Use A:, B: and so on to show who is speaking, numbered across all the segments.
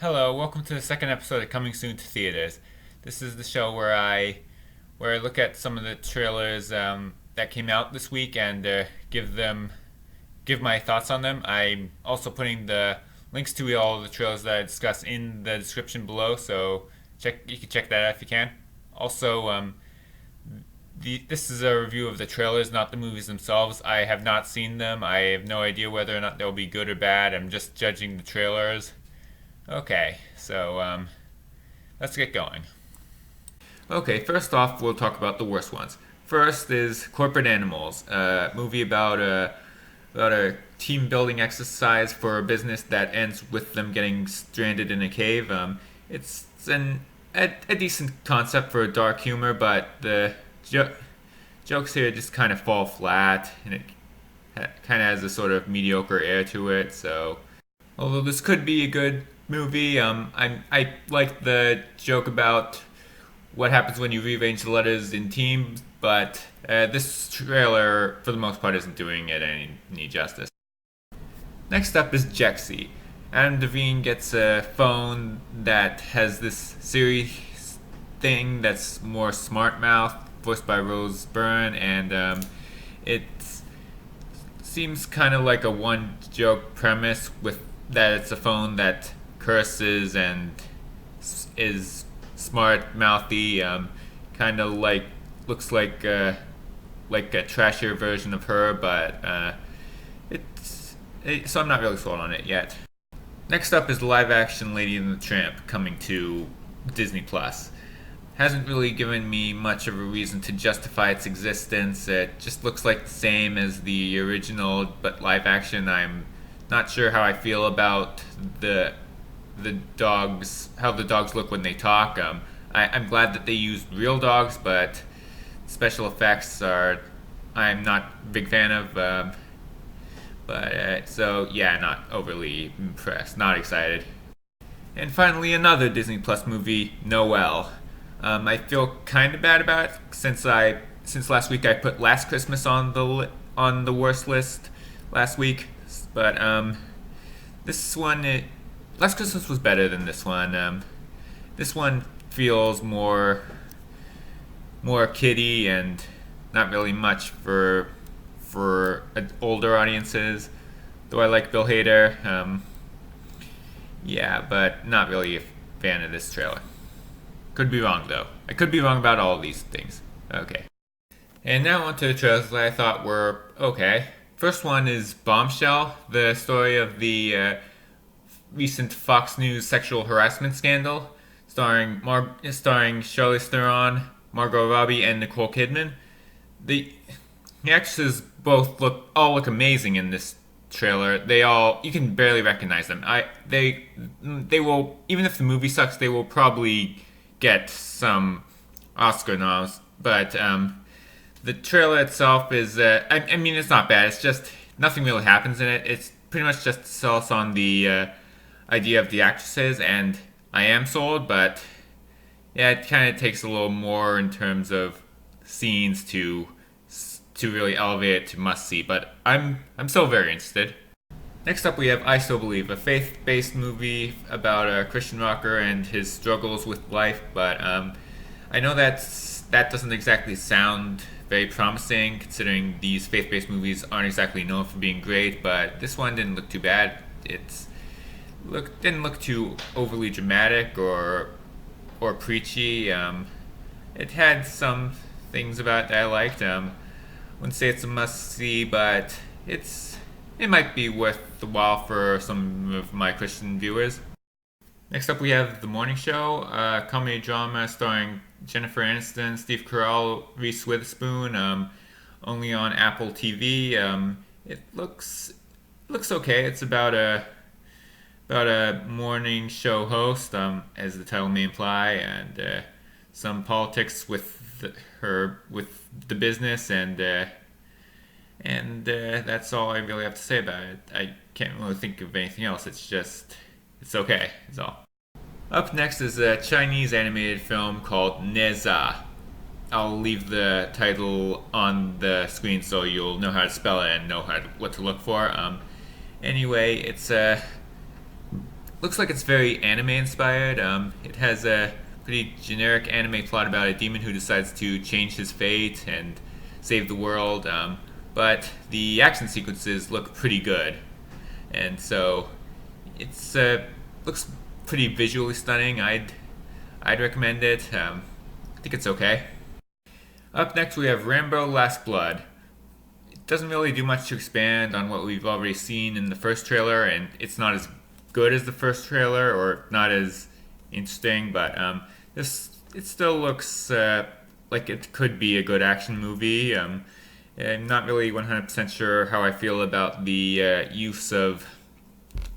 A: Hello, welcome to the second episode of Coming Soon to Theaters. This is the show where I look at some of the trailers that came out this week and give my thoughts on them. I'm also putting the links to all of the trailers that I discuss in the description below, so you can check that out if you can. Also, this is a review of the trailers, not the movies themselves. I have not seen them. I have no idea whether or not they'll be good or bad. I'm just judging the trailers. Okay, so let's get going. Okay, first off, we'll talk about the worst ones. First is Corporate Animals, a movie about a team building exercise for a business that ends with them getting stranded in a cave. It's a decent concept for dark humor, but the jokes here just kind of fall flat, and it kind of has a sort of mediocre air to it. So, although this could be a good movie. I like the joke about what happens when you rearrange the letters in teams, but this trailer, for the most part, isn't doing it any justice. Next up is Jexi. Adam Devine gets a phone that has this Siri thing that's more smart mouth, voiced by Rose Byrne, and it seems kind of like a one joke premise with that it's a phone that curses and is smart mouthy, kind of like looks like a trashier version of her, but so I'm not really sold on it yet. Next up is live action Lady and the Tramp coming to Disney Plus. Hasn't really given me much of a reason to justify its existence. It just looks like the same as the original, but live action. I'm not sure how I feel about the dogs, how the dogs look when they talk. I'm glad that they used real dogs, but special effects I'm not a big fan of. So yeah, not overly impressed, not excited. And finally, another Disney Plus movie, Noelle. I feel kind of bad about it since last week I put Last Christmas on the worst list last week, but this one. Last Christmas was better than this one. This one feels more kiddie and not really much for older audiences. Though I like Bill Hader, yeah, but not really a fan of this trailer. Could be wrong though. I could be wrong about all of these things. Okay. And now on to the trailers that I thought were okay. First one is Bombshell, the story of the recent Fox News sexual harassment scandal, starring Charlize Theron, Margot Robbie, and Nicole Kidman. The actresses all look amazing in this trailer. You can barely recognize them. They will, even if the movie sucks, they will probably get some Oscar noms. But the trailer itself is, I mean, it's not bad. It's just nothing really happens in it. It's pretty much just sells on the idea of the actresses, and I am sold, but yeah, it kind of takes a little more in terms of scenes to really elevate it to must see, but I'm still very interested. Next up we have I Still Believe, a faith-based movie about a Christian rocker and his struggles with life, but I know that doesn't exactly sound very promising considering these faith-based movies aren't exactly known for being great, but this one didn't look too bad. Didn't look too overly dramatic or preachy. It had some things about it that I liked. Wouldn't say it's a must see, but it might be worth the while for some of my Christian viewers. Next up, we have The Morning Show, a comedy drama starring Jennifer Aniston, Steve Carell, Reese Witherspoon. Only on Apple TV. It looks okay. It's about a morning show host, as the title may imply, and some politics with the business, and that's all I really have to say about it. I can't really think of anything else. It's okay. That's all. Up next is a Chinese animated film called Neza. I'll leave the title on the screen so you'll know how to spell it and know what to look for. Anyway, it's looks like it's very anime inspired. It has a pretty generic anime plot about a demon who decides to change his fate and save the world. But the action sequences look pretty good, and so it's looks pretty visually stunning. I'd recommend it. I think it's okay. Up next, we have Rambo: Last Blood. It doesn't really do much to expand on what we've already seen in the first trailer, and it's not as good as the first trailer, or not as interesting. But it still looks like it could be a good action movie. I'm not really 100% sure how I feel about the use of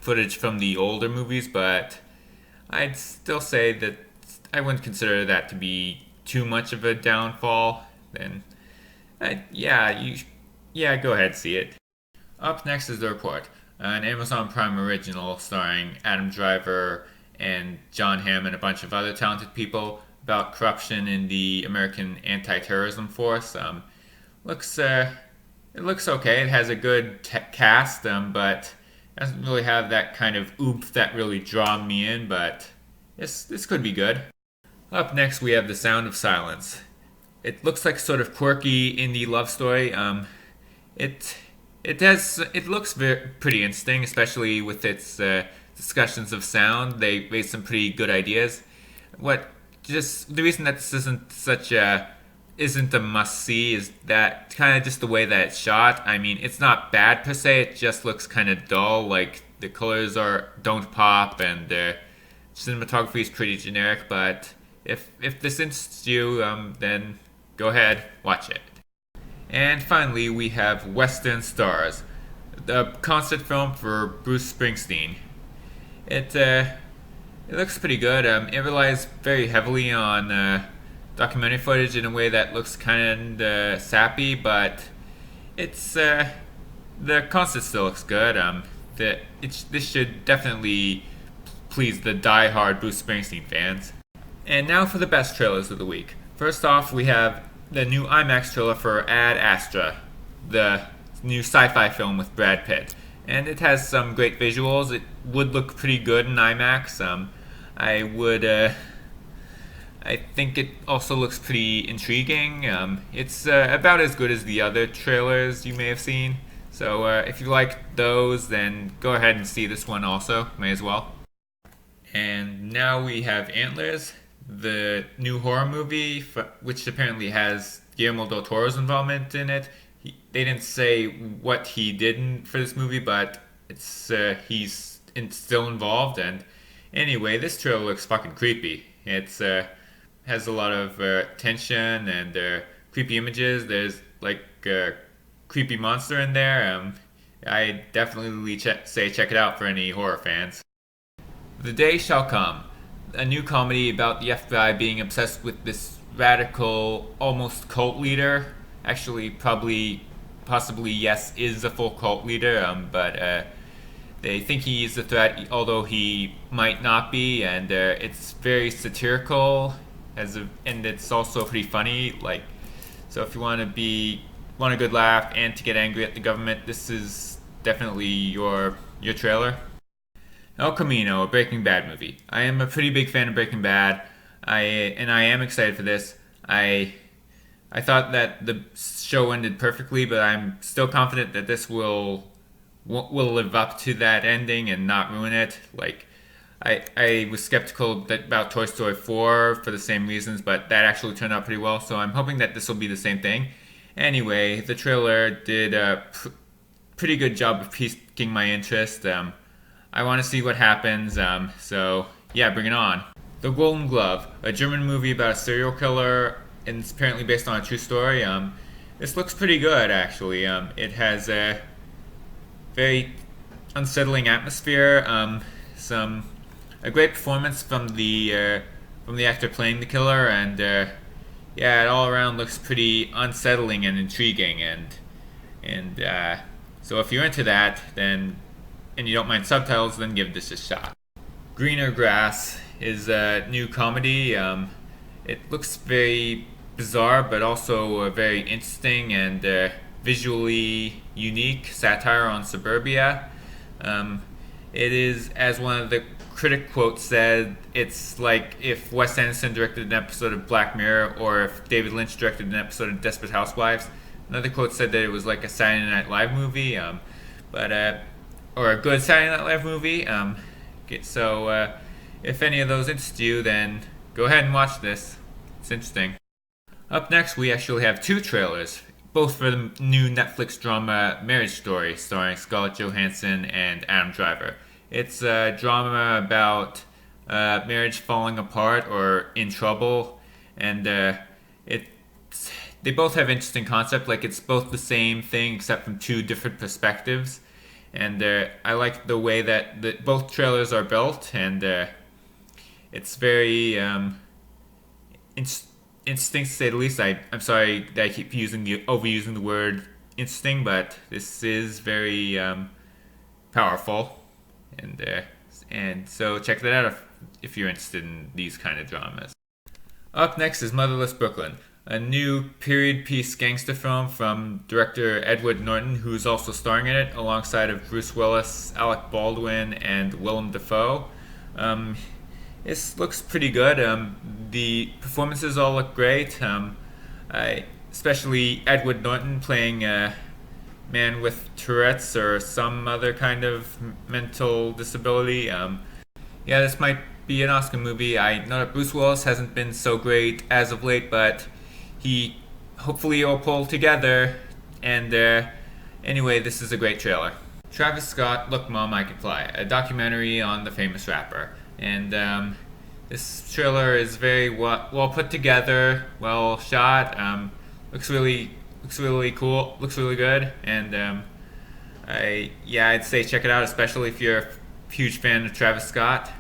A: footage from the older movies, but I'd still say that I wouldn't consider that to be too much of a downfall. Then, yeah, go ahead, see it. Up next is The Report, an Amazon Prime original starring Adam Driver and John Hamm and a bunch of other talented people about corruption in the American anti-terrorism force. It looks okay. It has a good cast, but it doesn't really have that kind of oomph that really draw me in. But this could be good. Up next, we have The Sound of Silence. It looks like sort of quirky indie love story. It looks pretty interesting, especially with its discussions of sound. They raised some pretty good ideas. The reason that this isn't a must see is that kind of just the way that it's shot. I mean, it's not bad per se. It just looks kind of dull. Like the colors don't pop, and the cinematography is pretty generic. But if this interests you, then go ahead, watch it. And finally, we have Western Stars, the concert film for Bruce Springsteen. It looks pretty good. It relies very heavily on documentary footage in a way that looks kind of sappy, but the concert still looks good. This should definitely please the die-hard Bruce Springsteen fans. And now for the best trailers of the week. First off, we have the new IMAX trailer for Ad Astra, the new sci-fi film with Brad Pitt. And it has some great visuals. It would look pretty good in IMAX. I think it also looks pretty intriguing. It's about as good as the other trailers you may have seen. So if you like those, then go ahead and see this one also. May as well. And now we have Antlers, the new horror movie, which apparently has Guillermo del Toro's involvement in it. They didn't say what he did for this movie, but he's still involved. And anyway, this trailer looks fucking creepy. It's has a lot of tension and creepy images. There's like a creepy monster in there. I definitely say check it out for any horror fans. The Day Shall Come, a new comedy about the FBI being obsessed with this radical, almost cult leader. Actually, possibly, yes, is a full cult leader, but they think he is a threat, although he might not be, and it's very satirical, and it's also pretty funny. So if you want a good laugh and to get angry at the government, this is definitely your trailer. El Camino, a Breaking Bad movie. I am a pretty big fan of Breaking Bad. I am excited for this. I thought that the show ended perfectly, but I'm still confident that this will live up to that ending and not ruin it. I was skeptical about Toy Story 4 for the same reasons, but that actually turned out pretty well, so I'm hoping that this will be the same thing. Anyway, the trailer did a pretty good job of piquing my interest. I want to see what happens, so yeah, bring it on. The Golden Glove, a German movie about a serial killer, and it's apparently based on a true story. This looks pretty good, actually. It has a very unsettling atmosphere, a great performance from the actor playing the killer, and it all around looks pretty unsettling and intriguing, and so if you're into that, then and you don't mind subtitles, then give this a shot. Greener Grass is a new comedy. It looks very bizarre, but also very interesting and visually unique satire on suburbia. It is, as one of the critic quote said it's like if Wes Anderson directed an episode of Black Mirror or if David Lynch directed an episode of Desperate Housewives. Another quote said that it was like a Saturday Night Live movie, or a good Saturday Night Live movie. So if any of those interest you, then go ahead and watch this. It's interesting. Up next, we actually have two trailers, both for the new Netflix drama Marriage Story, starring Scarlett Johansson and Adam Driver. It's a drama about marriage falling apart or in trouble, and they both have interesting concept. Like, it's both the same thing except from two different perspectives, and I like the way that both trailers are built, and it's very interesting to say the least. I'm sorry that I keep overusing the word interesting, but this is very powerful, and so check that out if you're interested in these kind of dramas. Up next is Motherless Brooklyn, a new period piece gangster film from director Edward Norton, who's also starring in it alongside of Bruce Willis, Alec Baldwin, and Willem Dafoe. This looks pretty good. The performances all look great. Especially Edward Norton playing a man with Tourette's or some other kind of mental disability. Yeah, this might be an Oscar movie. I know that Bruce Willis hasn't been so great as of late, but he hopefully will pull together. And anyway, this is a great trailer. Travis Scott, Look Mom, I Can Fly, a documentary on the famous rapper. And this trailer is very well put together, well shot. Looks really cool. Looks really good. And I'd say check it out, especially if you're a huge fan of Travis Scott.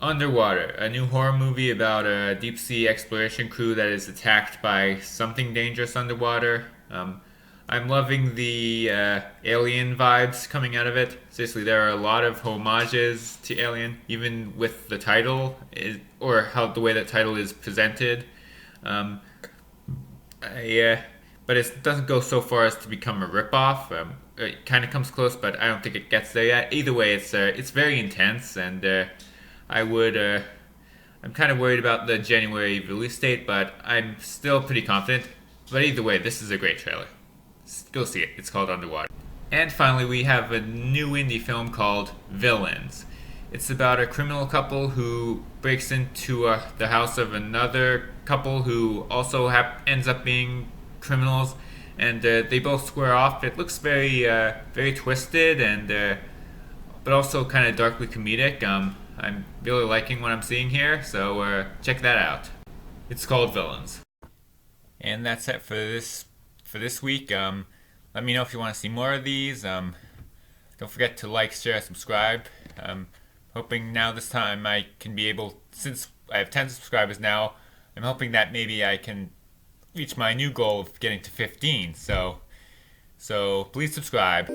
A: Underwater, a new horror movie about a deep sea exploration crew that is attacked by something dangerous underwater. I'm loving the Alien vibes coming out of it. Seriously, there are a lot of homages to Alien, even with the title, or how the way that title is presented. But it doesn't go so far as to become a ripoff. It kind of comes close, but I don't think it gets there yet. Either way, it's very intense, and I'm kind of worried about the January release date, but I'm still pretty confident. But either way, this is a great trailer. Go see it. It's called Underwater. And finally, we have a new indie film called Villains. It's about a criminal couple who breaks into the house of another couple who also ends up being criminals, and they both square off. It looks very twisted, and but also kind of darkly comedic. I'm really liking what I'm seeing here, so check that out. It's called Villains. And that's it for this week. Let me know if you want to see more of these. Don't forget to like, share, subscribe. Hoping now this time I can be able, since I have 10 subscribers now, I'm hoping that maybe I can reach my new goal of getting to 15. So please subscribe.